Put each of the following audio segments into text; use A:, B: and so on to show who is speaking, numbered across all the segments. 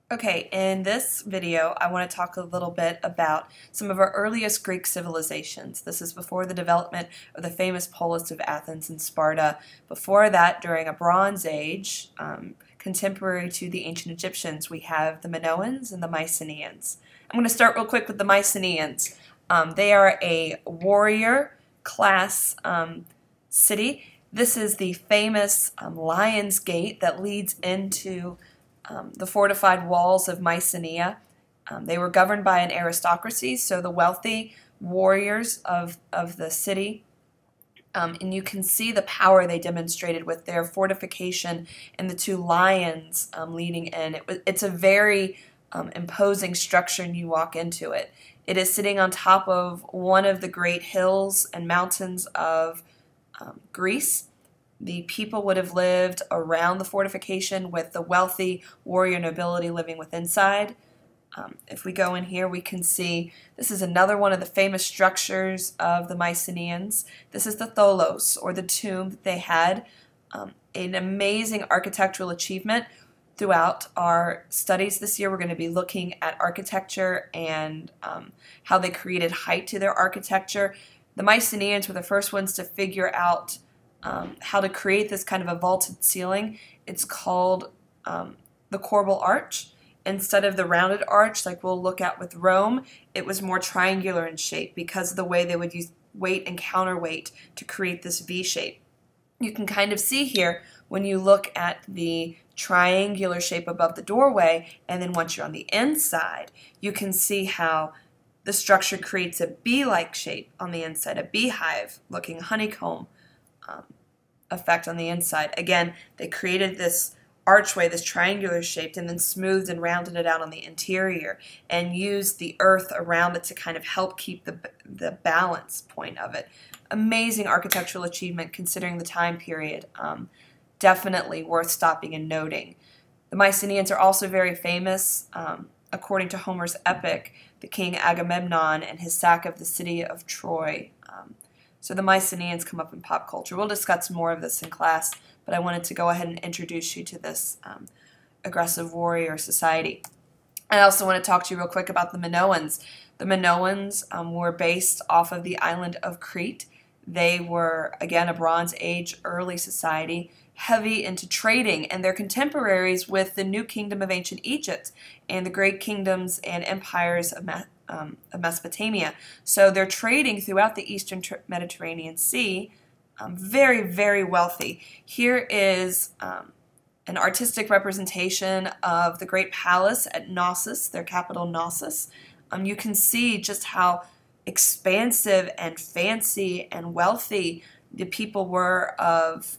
A: Okay, in this video, I want to talk a little bit about some of our earliest Greek civilizations. This is before the development of the famous polis of Athens and Sparta. Before that, during a Bronze Age, contemporary to the ancient Egyptians, we have the Minoans and the Mycenaeans. I'm going to start real quick with the Mycenaeans. They are a warrior class city. This is the famous Lion's Gate that leads into the fortified walls of Mycenae. They were governed by an aristocracy, so the wealthy warriors of the city. And you can see the power they demonstrated with their fortification and the two lions leading in. It's a very imposing structure when you walk into it. It is sitting on top of one of the great hills and mountains of Greece. The people would have lived around the fortification with the wealthy warrior nobility living within inside. If we go in here, we can see this is another one of the famous structures of the Mycenaeans. This is the Tholos, or the tomb that they had. An amazing architectural achievement. Throughout our studies this year, we're going to be looking at architecture and how they created height to their architecture. The Mycenaeans were the first ones to figure out how to create this kind of a vaulted ceiling. It's called the corbel arch. Instead of the rounded arch like we'll look at with Rome, it was more triangular in shape because of the way they would use weight and counterweight to create this V shape. You can kind of see here when you look at the triangular shape above the doorway, and then once you're on the inside, you can see how the structure creates a bee-like shape on the inside, a beehive looking honeycomb effect on the inside. Again, they created this archway, this triangular shaped, and then smoothed and rounded it out on the interior and used the earth around it to kind of help keep the balance point of it. Amazing architectural achievement considering the time period. Definitely worth stopping and noting. The Mycenaeans are also very famous. According to Homer's epic, the king Agamemnon and his sack of the city of Troy. So the Mycenaeans come up in pop culture. We'll discuss more of this in class, but I wanted to go ahead and introduce you to this aggressive warrior society. I also want to talk to you real quick about the Minoans. The Minoans were based off of the island of Crete. They were, again, a Bronze Age early society, heavy into trading, and they're contemporaries with the New Kingdom of ancient Egypt and the great kingdoms and empires of Mesopotamia. So they're trading throughout the Eastern Mediterranean Sea, very, very wealthy. Here is an artistic representation of the Great Palace at Knossos, their capital Knossos. You can see just how expansive and fancy and wealthy the people were of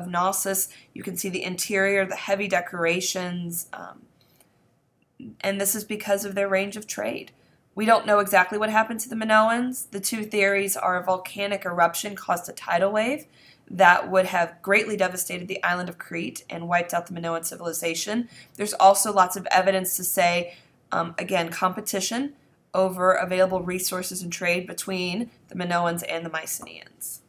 A: Knossos. You can see the interior, the heavy decorations, and this is because of their range of trade. We don't know exactly what happened to the Minoans. The two theories are a volcanic eruption caused a tidal wave that would have greatly devastated the island of Crete and wiped out the Minoan civilization. There's also lots of evidence to say, again, competition over available resources and trade between the Minoans and the Mycenaeans.